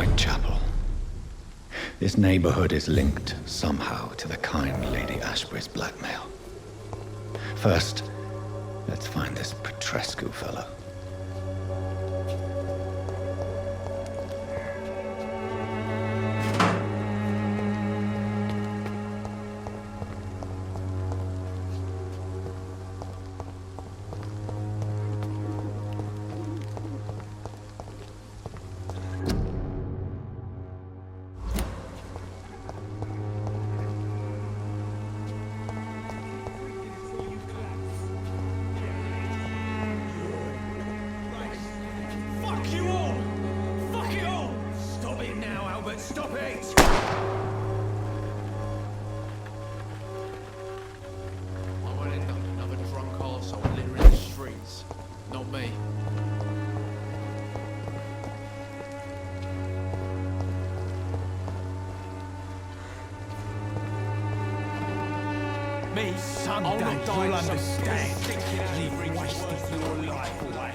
Whitechapel. This neighborhood is linked somehow to the kind Lady Ashbury's blackmail. First, let's find this Petrescu fellow. Stop it! I won't end up another drunk arsehole littering the streets. Not me. Me, son, I'll not die you'll in some understand. stinking You've wasted your life away.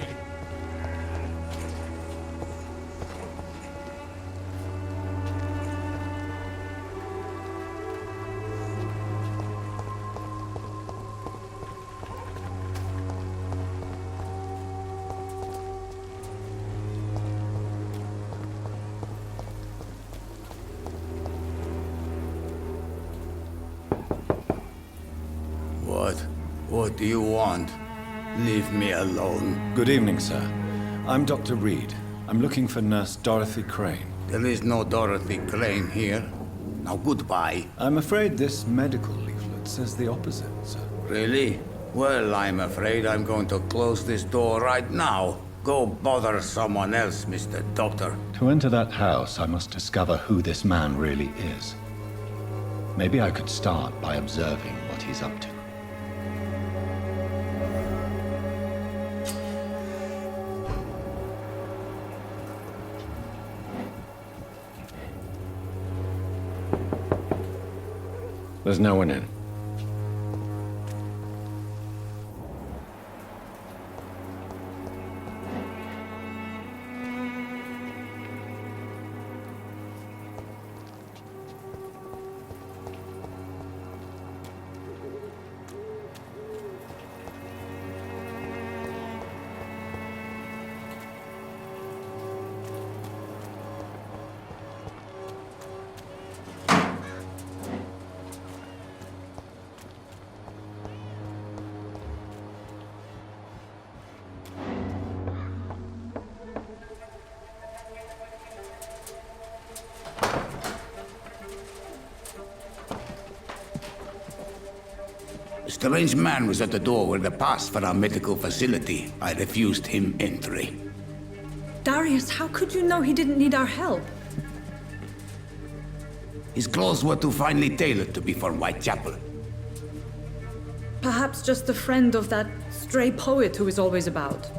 What do you want? Leave me alone. Good evening, sir. I'm Dr. Reed. I'm looking for Nurse Dorothy Crane. There is no Dorothy Crane here. Now goodbye. I'm afraid this medical leaflet says the opposite, sir. Really? Well, I'm afraid I'm going to close this door right now. Go bother someone else, Mr. Doctor. To enter that house, I must discover who this man really is. Maybe I could start by observing what he's up to. There's no one in. A strange man was at the door with a pass for our medical facility. I refused him entry. Darius, how could you know he didn't need our help? His clothes were too finely tailored to be from Whitechapel. Perhaps just a friend of that stray poet who is always about.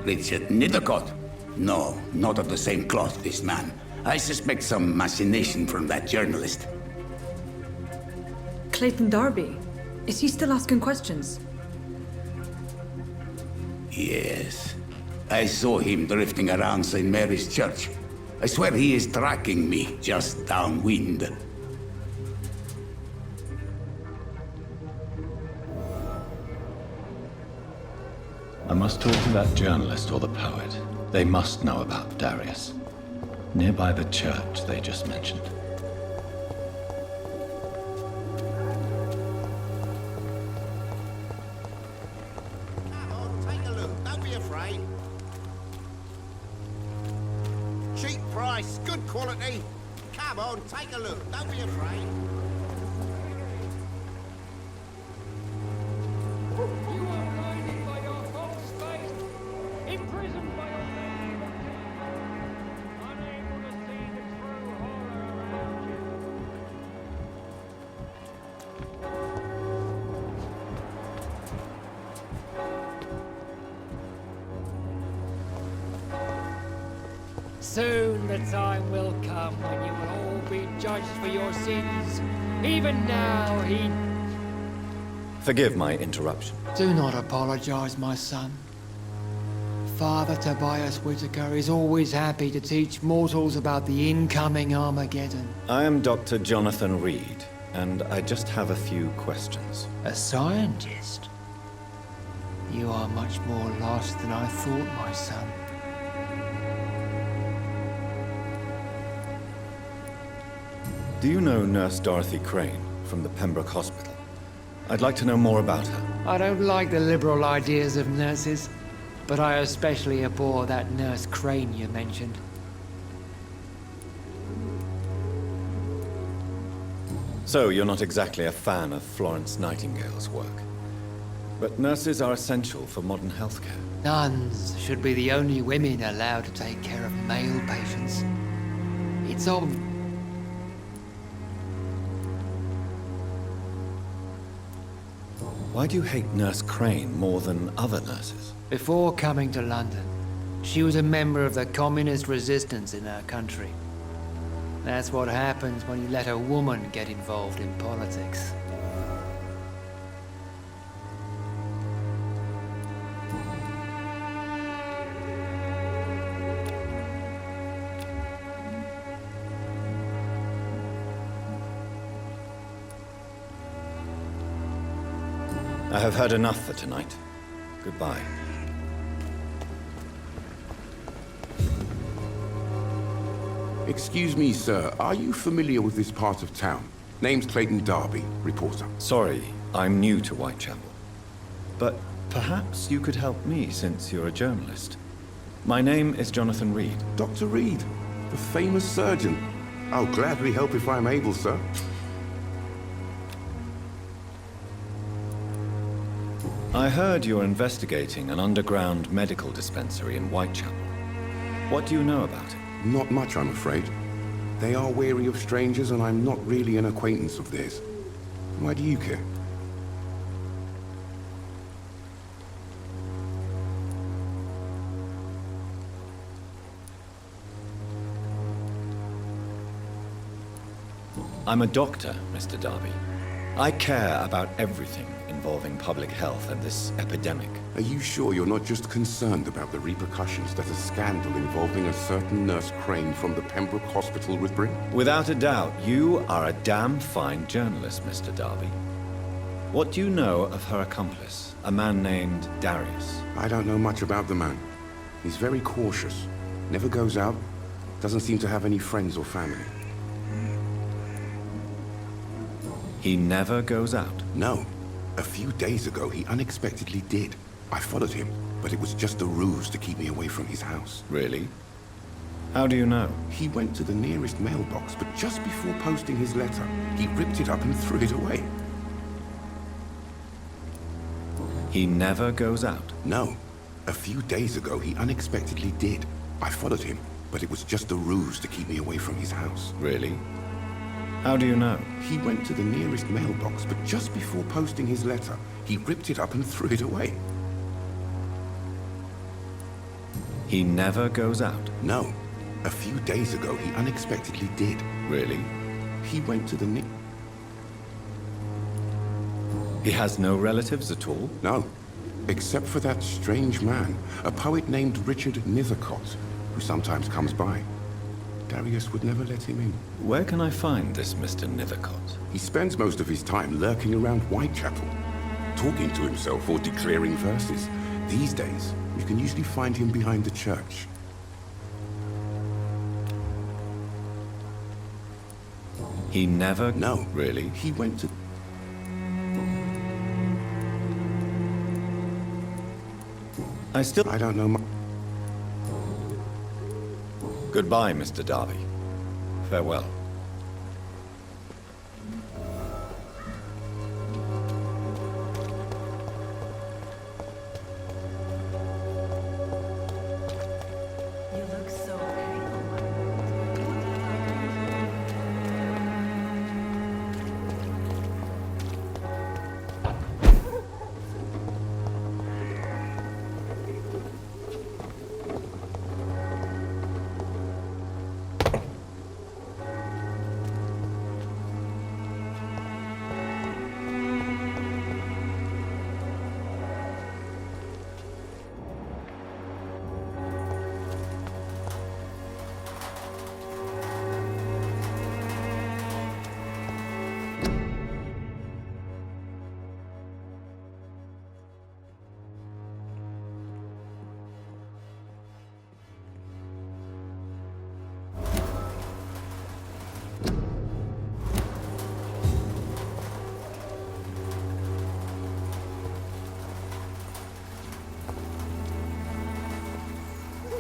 Richard Nethercott? No, not of the same cloth, this man. I suspect some machination from that journalist. Clayton Darby. Is he still asking questions? Yes. I saw him drifting around St. Mary's Church. I swear he is tracking me just downwind. I must talk to that journalist or the poet. They must know about Darius. Nearby the church they just mentioned. Take a look, don't be afraid. Cheap price, good quality. Come on, take a look, don't be afraid. You are blinded by your false faith, imprisoned by your name, unable to see the true horror around you. Soon the time will come when you will all be judged for your sins. Even now, he... Forgive my interruption. Do not apologize, my son. Father Tobias Whitaker is always happy to teach mortals about the incoming Armageddon. I am Dr. Jonathan Reed, and I just have a few questions. A scientist? You are much more lost than I thought, my son. Do you know Nurse Dorothy Crane from the Pembroke Hospital? I'd like to know more about her. I don't like the liberal ideas of nurses, but I especially abhor that Nurse Crane you mentioned. So, you're not exactly a fan of Florence Nightingale's work. But nurses are essential for modern healthcare. Nuns should be the only women allowed to take care of male patients. It's all... Why do you hate Nurse Crane more than other nurses? Before coming to London, she was a member of the communist resistance in our country. That's what happens when you let a woman get involved in politics. I have heard enough for tonight. Goodbye. Excuse me, sir. Are you familiar with this part of town? Name's Clayton Darby, reporter. Sorry, I'm new to Whitechapel. But perhaps you could help me since you're a journalist. My name is Jonathan Reed. Dr. Reed, the famous surgeon. I'll gladly help if I'm able, sir. I heard you're investigating an underground medical dispensary in Whitechapel. What do you know about it? Not much, I'm afraid. They are wary of strangers, and I'm not really an acquaintance of theirs. Why do you care? I'm a doctor, Mr. Darby. I care about everything involving public health and this epidemic. Are you sure you're not just concerned about the repercussions that a scandal involving a certain Nurse Crane from the Pembroke Hospital would bring? Without a doubt, you are a damn fine journalist, Mr. Darby. What do you know of her accomplice, a man named Darius? I don't know much about the man. He's very cautious. Never goes out. Doesn't seem to have any friends or family. He never goes out? No. A few days ago, he unexpectedly did. I followed him, but it was just a ruse to keep me away from his house. Really? How do you know? He went to the nearest mailbox, but just before posting his letter, he ripped it up and threw it away. He never goes out? No. A few days ago, he unexpectedly did. I followed him, but it was just a ruse to keep me away from his house. Really? How do you know? He went to the nearest mailbox, but just before posting his letter, he ripped it up and threw it away. He never goes out? No. A few days ago, he unexpectedly did. Really? He went to the He has no relatives at all? No. Except for that strange man, a poet named Richard Nethercott, who sometimes comes by. Darius would never let him in. Where can I find this Mr. Nethercott? He spends most of his time lurking around Whitechapel, talking to himself or declaring verses. These days, you can usually find him behind the church. He never... No. Really? He went to... I don't know Goodbye, Mr. Darby. Farewell. You look so pale.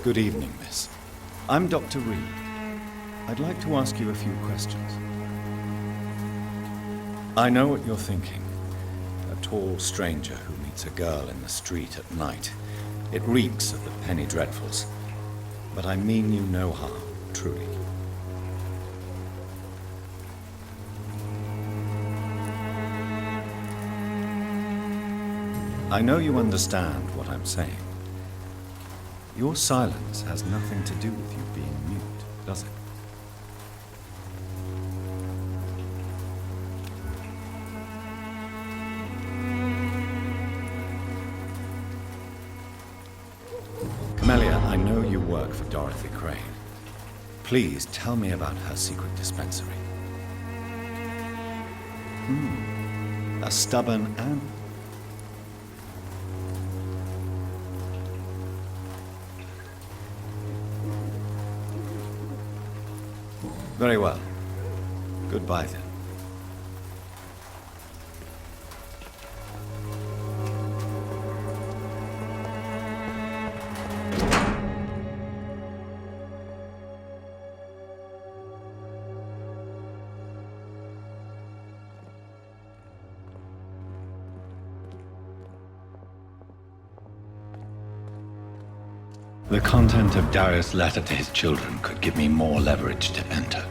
Good evening, miss. I'm Dr. Reed. I'd like to ask you a few questions. I know what you're thinking. A tall stranger who meets a girl in the street at night. It reeks of the penny dreadfuls. But I mean you no harm, truly. I know you understand what I'm saying. Your silence has nothing to do with you being mute, does it? Camellia, I know you work for Dorothy Crane. Please tell me about her secret dispensary. A stubborn and... Very well. Goodbye, then. The content of Darius' letter to his children could give me more leverage to enter.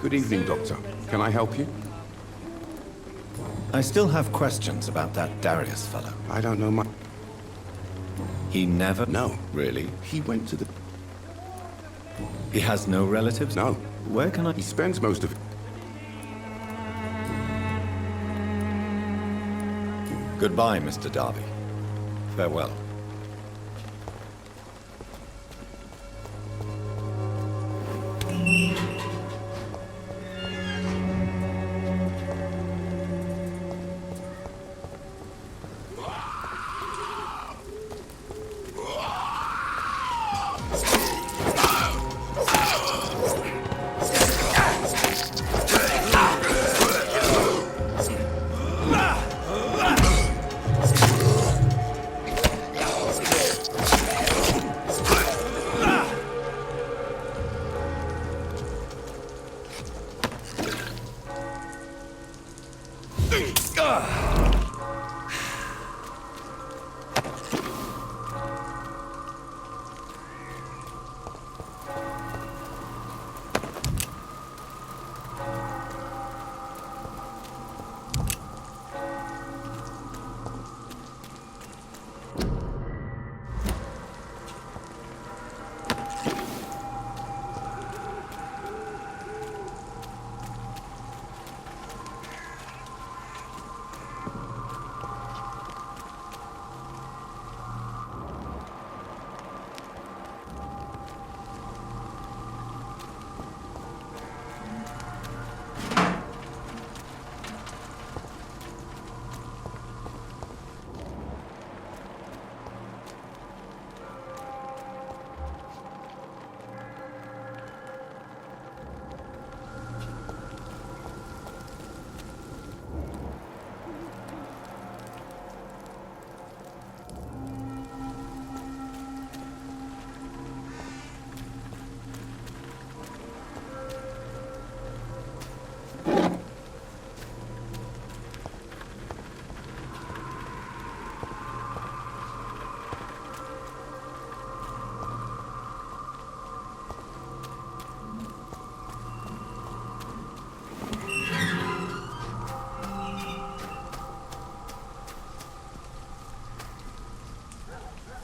Good evening, Doctor. Can I help you? I still have questions about that Darius fellow. I don't know much. He never... No. Really? He went to the... He has no relatives? No. Where can I... He spends most of... Goodbye, Mr. Darby. Farewell.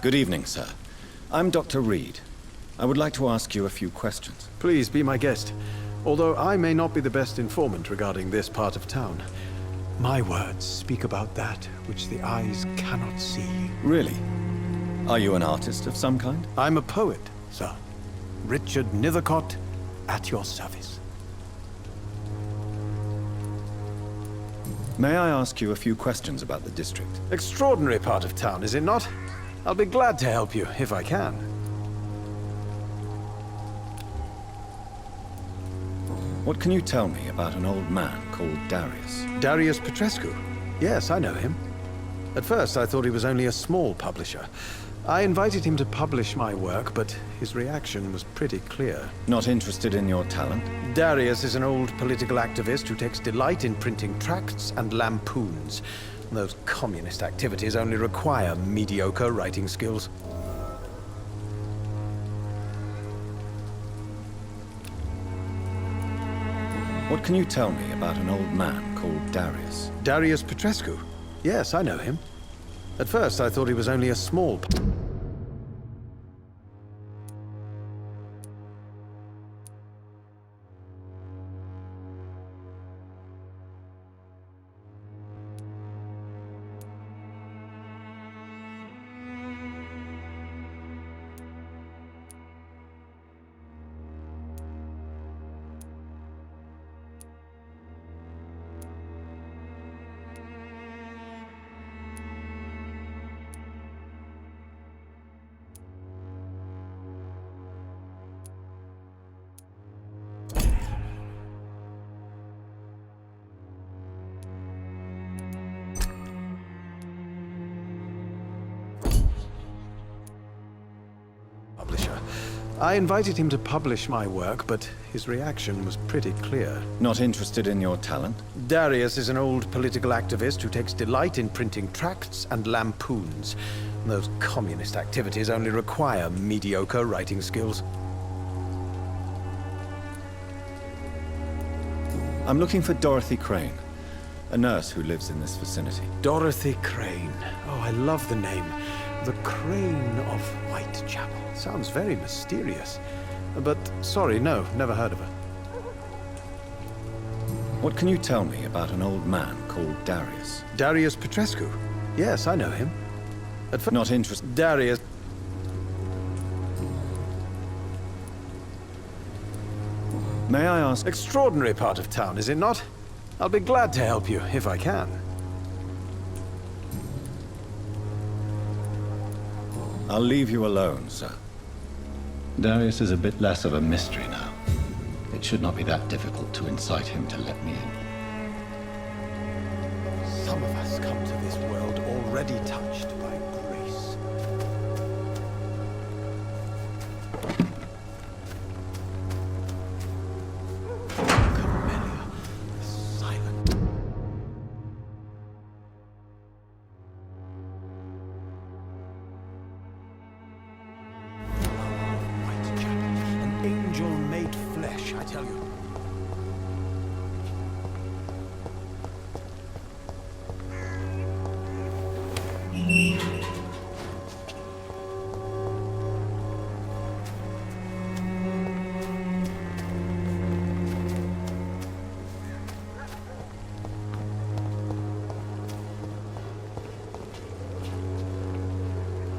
Good evening, sir. I'm Dr. Reed. I would like to ask you a few questions. Please be my guest. Although I may not be the best informant regarding this part of town, my words speak about that which the eyes cannot see. Really? Are you an artist of some kind? I'm a poet, sir. Richard Nethercott, at your service. May I ask you a few questions about the district? Extraordinary part of town, is it not? I'll be glad to help you, if I can. What can you tell me about an old man called Darius? Darius Petrescu? Yes, I know him. At first, I thought he was only a small publisher. I invited him to publish my work, but his reaction was pretty clear. Not interested in your talent? Darius is an old political activist who takes delight in printing tracts and lampoons. Those communist activities only require mediocre writing skills. What can you tell me about an old man called Darius? Darius Petrescu? Yes, I know him. At first, I thought he was only a small... publisher. I invited him to publish my work, but his reaction was pretty clear. Not interested in your talent? Darius is an old political activist who takes delight in printing tracts and lampoons. Those communist activities only require mediocre writing skills. I'm looking for Dorothy Crane, a nurse who lives in this vicinity. Dorothy Crane. Oh, I love the name. The Crane of Whitechapel. Sounds very mysterious. But, sorry, no, never heard of her. What can you tell me about an old man called Darius? Darius Petrescu? Yes, I know him. Not interested. Darius... May I ask... Extraordinary part of town, is it not? I'll be glad to help you, if I can. I'll leave you alone, sir. Darius is a bit less of a mystery now. It should not be that difficult to incite him to let me in. Some of us come to this world already touched by grace. Camellia, the silent... Whitechapel, an angel made flesh, I tell you.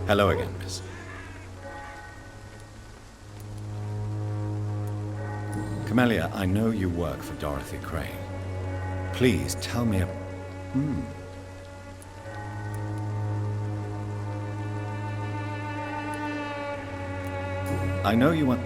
Hello again, miss. Camellia, I know you work for Dorothy Crane. Please tell me a... I know you want...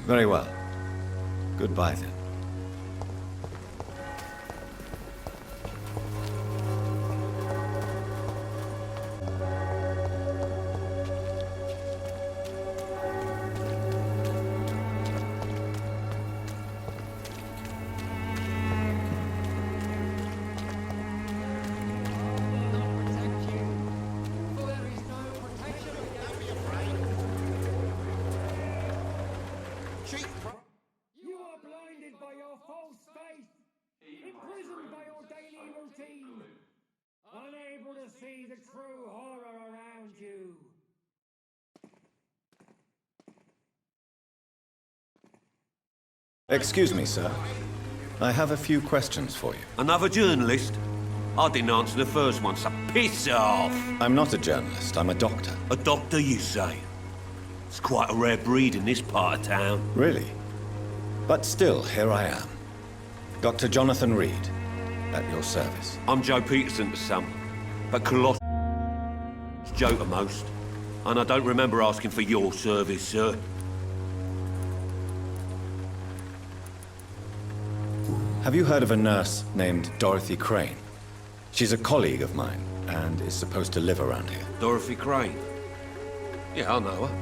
Very well. Goodbye, then. Unable to see the true horror around you. Excuse me, sir. I have a few questions for you. Another journalist? I didn't answer the first one, so piss off! I'm not a journalist, I'm a doctor. A doctor, you say? It's quite a rare breed in this part of town. Really? But still, here I am. Dr. Jonathan Reed, at your service. I'm Joe Peterson to some, but Colossus Joe to most. And I don't remember asking for your service, sir. Have you heard of a nurse named Dorothy Crane? She's a colleague of mine, and is supposed to live around here. Dorothy Crane? Yeah, I know her.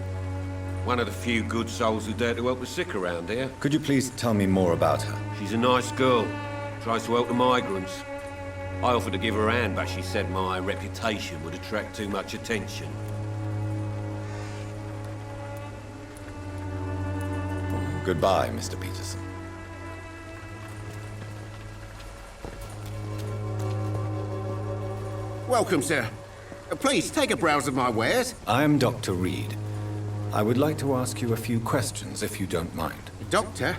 One of the few good souls who dare to help the sick around here. Could you please tell me more about her? She's a nice girl. Tries to help the migrants. I offered to give her a hand, but she said my reputation would attract too much attention. Goodbye, Mr. Peterson. Welcome, sir. Please, take a browse of my wares. I'm Dr. Reed. I would like to ask you a few questions, if you don't mind. Doctor?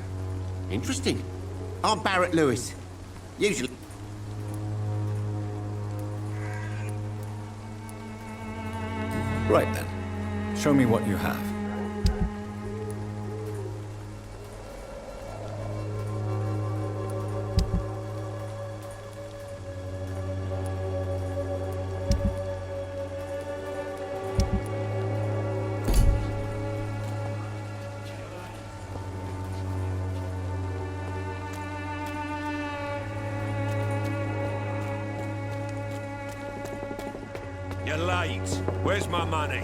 Interesting. I'm Barrett Lewis. Usually... Right then. Show me what you have. You're late. Where's my money?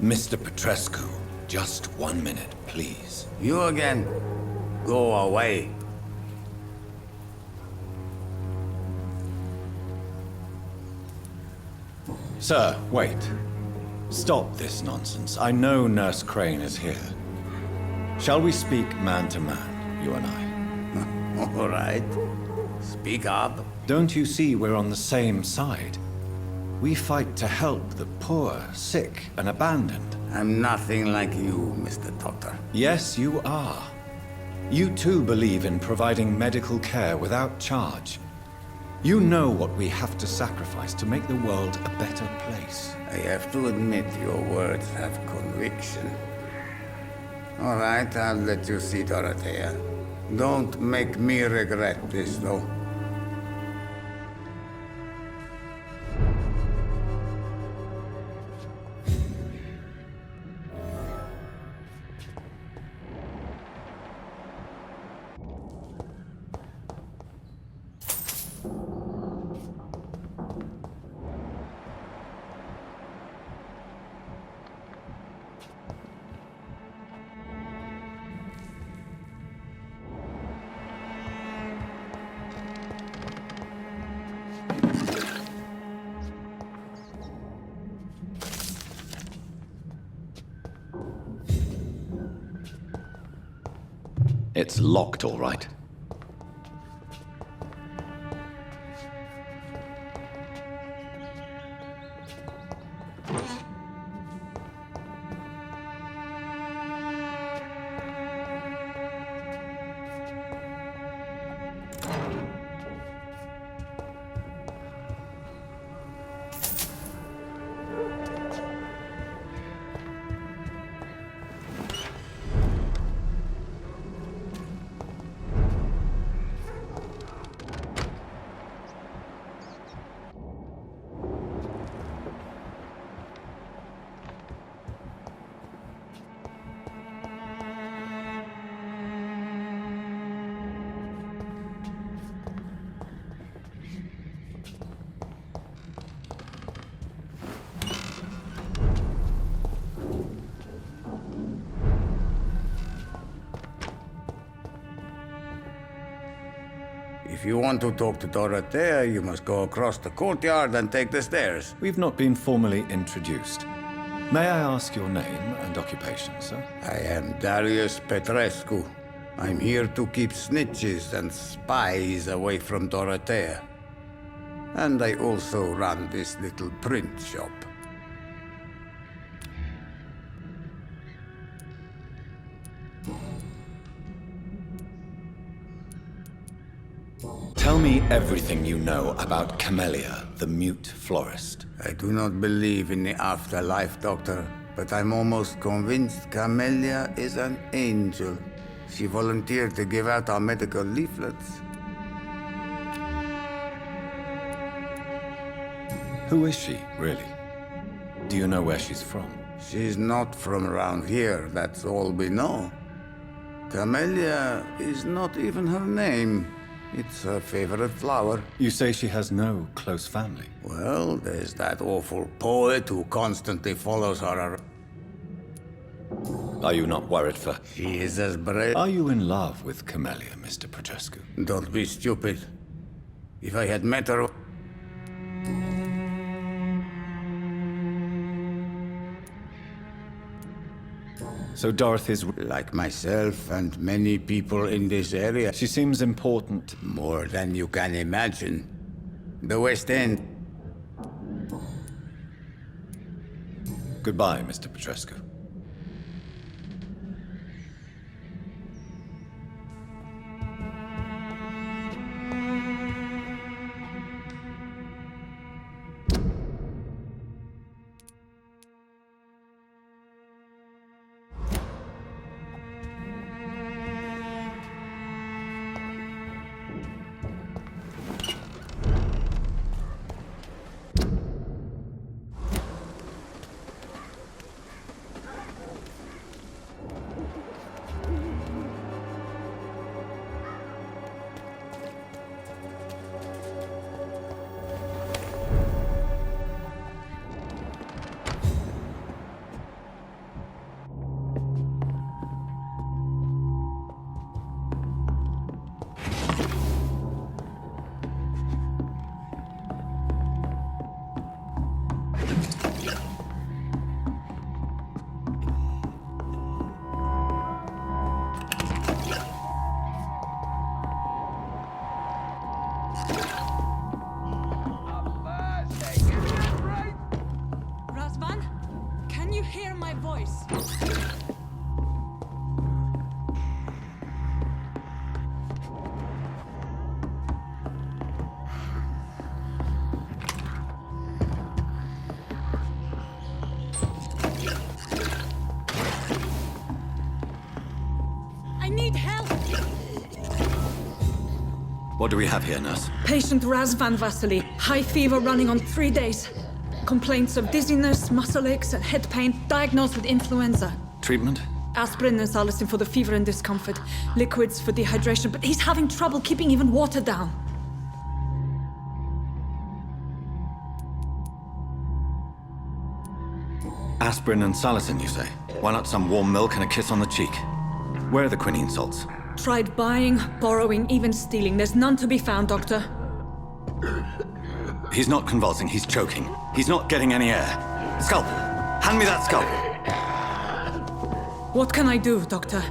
Mr. Petrescu, just 1 minute, please. You again? Go away. Sir, wait. Stop this nonsense. I know Nurse Crane is here. Shall we speak man to man, you and I? All right. Speak up. Don't you see we're on the same side? We fight to help the poor, sick, and abandoned. I'm nothing like you, Mr. Doctor. Yes, you are. You too believe in providing medical care without charge. You know what we have to sacrifice to make the world a better place. I have to admit your words have conviction. All right, I'll let you see Dorothea. Don't make me regret this, though. It's locked, all right. If you want to talk to Dorothea, you must go across the courtyard and take the stairs. We've not been formally introduced. May I ask your name and occupation, sir? I am Darius Petrescu. I'm here to keep snitches and spies away from Dorothea. And I also run this little print shop. Tell me everything you know about Camellia, the mute florist. I do not believe in the afterlife, Doctor, but I'm almost convinced Camellia is an angel. She volunteered to give out our medical leaflets. Who is she, really? Do you know where she's from? She's not from around here, that's all we know. Camellia is not even her name. It's her favorite flower. You say she has no close family? Well, there's that awful poet who constantly follows her around. Are you not worried for... She is as brave. Are you in love with Camellia, Mr. Petrescu? Don't be stupid. If I had met her... So Dorothy's... Like myself and many people in this area. She seems important. More than you can imagine. The West End. Goodbye, Mr. Petrescu. Razvan, can you hear my voice? I need help! What do we have here, nurse? Patient Razvan Vasily. High fever running on 3 days. Complaints of dizziness, muscle aches, and head pain. Diagnosed with influenza. Treatment? Aspirin and salicin for the fever and discomfort. Liquids for dehydration, but he's having trouble keeping even water down. Aspirin and salicin, you say? Why not some warm milk and a kiss on the cheek? Where are the quinine salts? Tried buying, borrowing, even stealing. There's none to be found, Doctor. He's not convulsing, he's choking. He's not getting any air. Scalpel! Hand me that scalpel! What can I do, Doctor?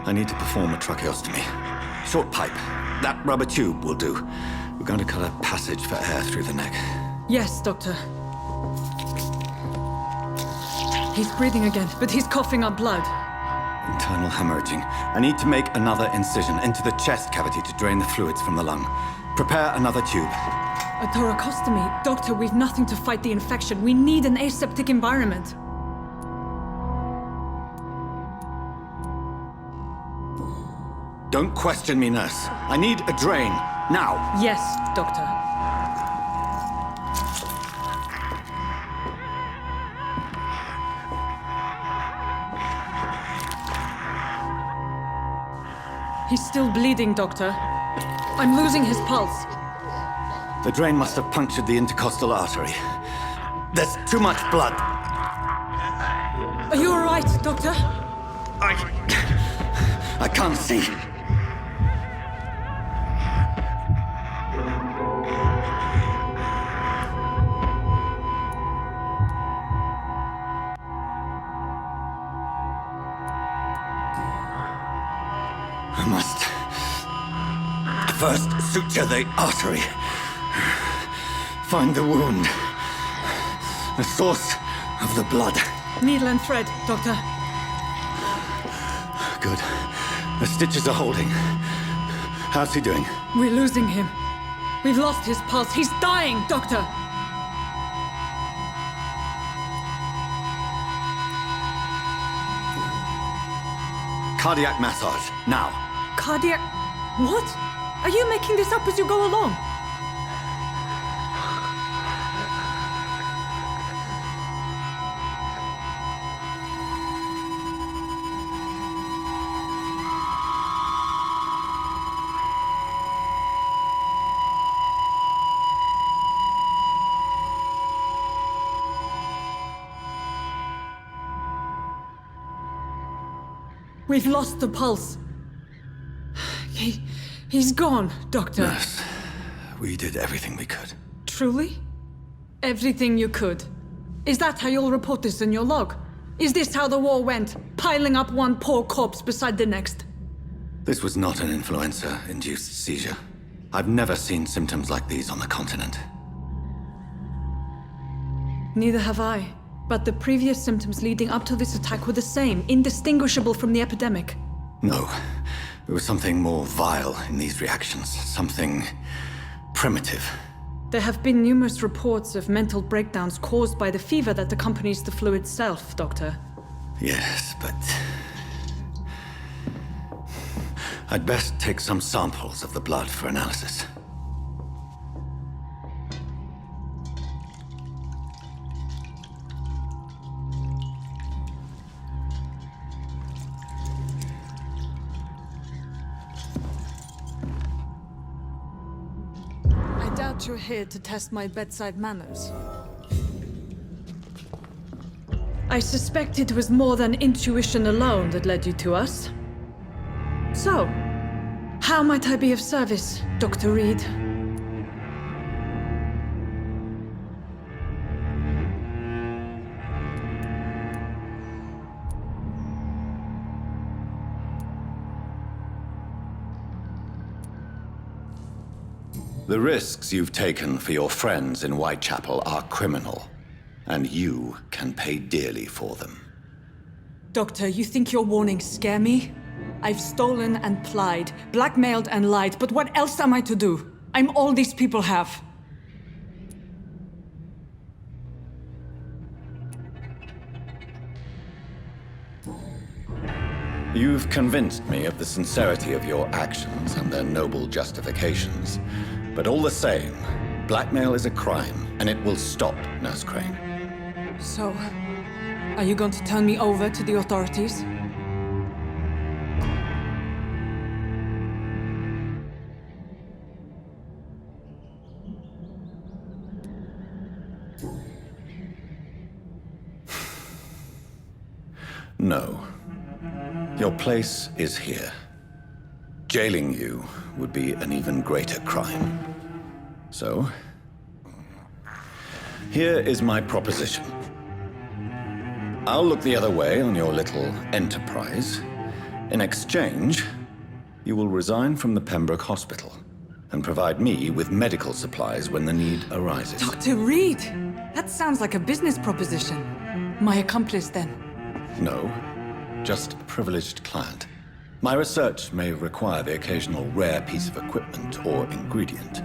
I need to perform a tracheostomy. Short pipe. That rubber tube will do. We're going to cut a passage for air through the neck. Yes, Doctor. He's breathing again, but he's coughing up blood. Internal hemorrhaging. I need to make another incision into the chest cavity to drain the fluids from the lung. Prepare another tube. A thoracostomy? Doctor, we've nothing to fight the infection. We need an aseptic environment. Don't question me, nurse. I need a drain. Now. Yes, Doctor. He's still bleeding, Doctor. I'm losing his pulse. The drain must have punctured the intercostal artery. There's too much blood. Are you all right, Doctor? I can't see. First, suture the artery. Find the wound. The source of the blood. Needle and thread, Doctor. Good. The stitches are holding. How's he doing? We're losing him. We've lost his pulse. He's dying, Doctor! Cardiac massage, now. Cardiac... What? Are you making this up as you go along? We've lost the pulse. He's gone, Doctor. Nurse, we did everything we could. Truly? Everything you could. Is that how you'll report this in your log? Is this how the war went? Piling up one poor corpse beside the next? This was not an influenza-induced seizure. I've never seen symptoms like these on the continent. Neither have I. But the previous symptoms leading up to this attack were the same, indistinguishable from the epidemic. No. There was something more vile in these reactions. Something primitive. There have been numerous reports of mental breakdowns caused by the fever that accompanies the flu itself, Doctor. Yes, but... I'd best take some samples of the blood for analysis. You're here to test my bedside manners. I suspect it was more than intuition alone that led you to us. So, how might I be of service, Dr. Reed? The risks you've taken for your friends in Whitechapel are criminal, and you can pay dearly for them. Doctor, you think your warnings scare me? I've stolen and plied, blackmailed and lied, but what else am I to do? I'm all these people have. You've convinced me of the sincerity of your actions and their noble justifications. But all the same, blackmail is a crime, and it will stop, Nurse Crane. So, are you going to turn me over to the authorities? No. Your place is here. Jailing you would be an even greater crime. So, here is my proposition. I'll look the other way on your little enterprise. In exchange, you will resign from the Pembroke Hospital and provide me with medical supplies when the need arises. Dr. Reed! That sounds like a business proposition. My accomplice, then? No, just a privileged client. My research may require the occasional rare piece of equipment or ingredient.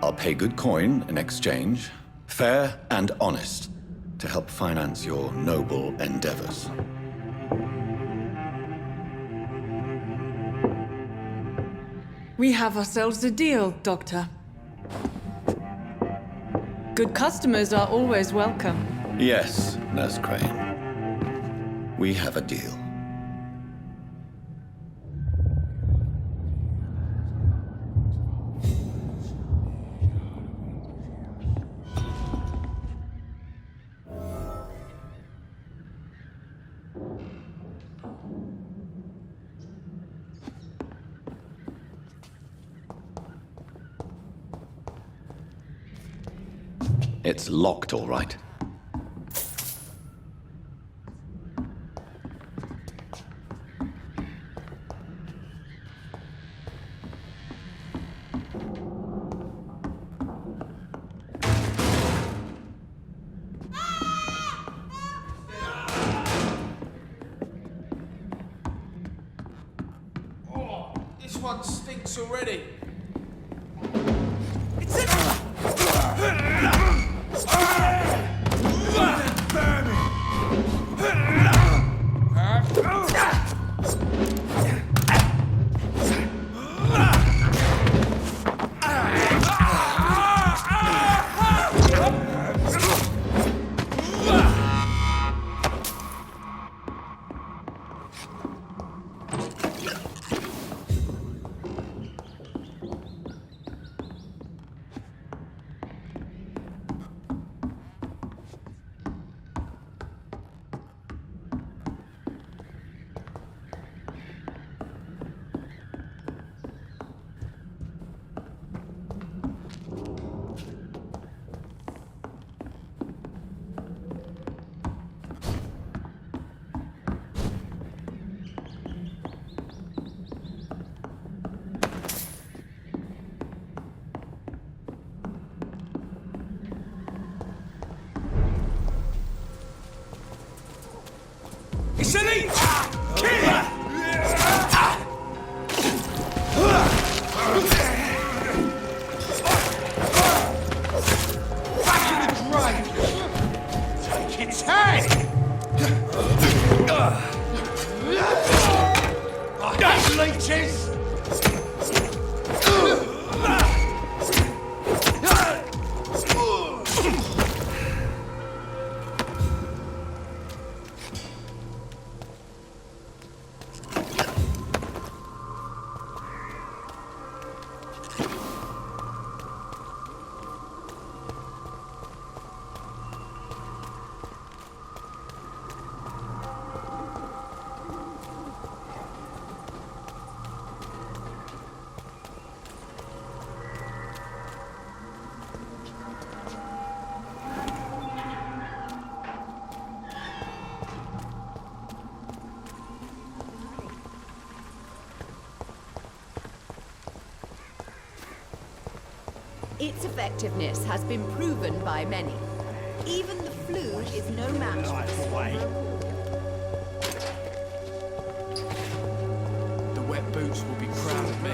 I'll pay good coin in exchange, fair and honest, to help finance your noble endeavors. We have ourselves a deal, Doctor. Good customers are always welcome. Yes, Nurse Crane. We have a deal. It's locked, all right. one stinks already. It's an each! Back in the grave! Take its head! Those leeches! Its effectiveness has been proven by many. Even the flu is no match for the swarm. The wet boots will be proud of me.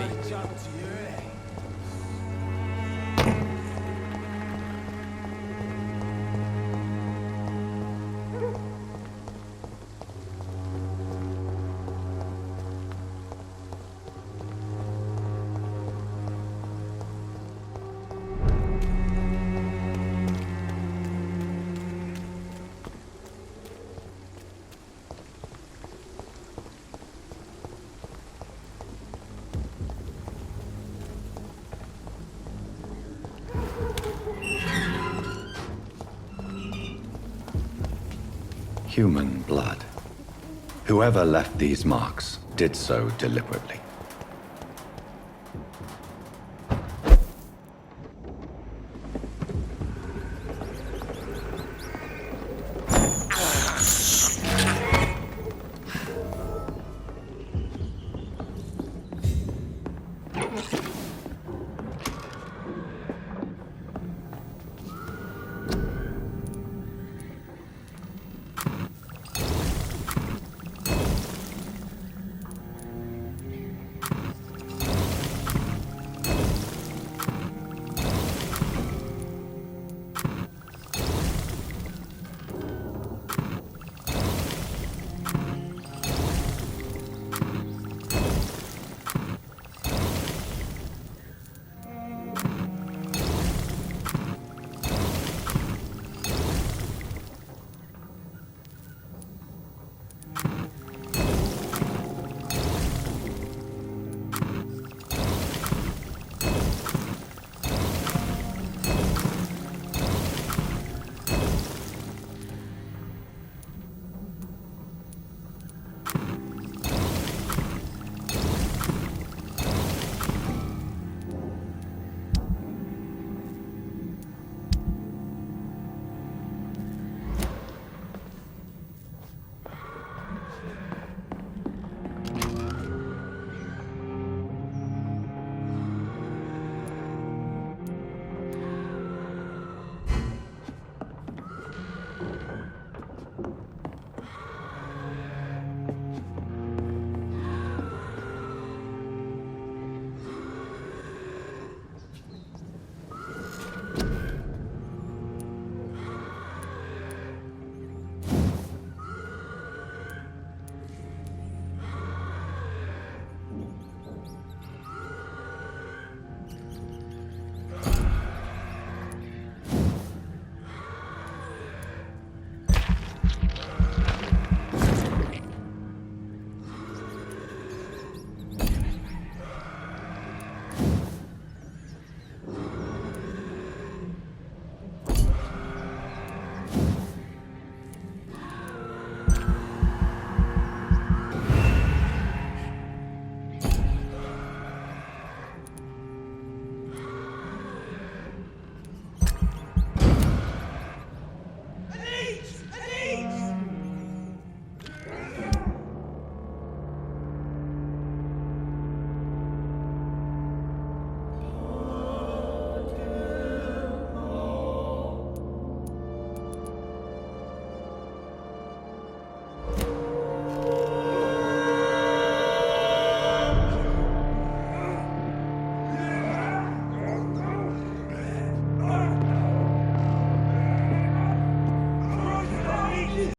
Human blood. Whoever left these marks did so deliberately.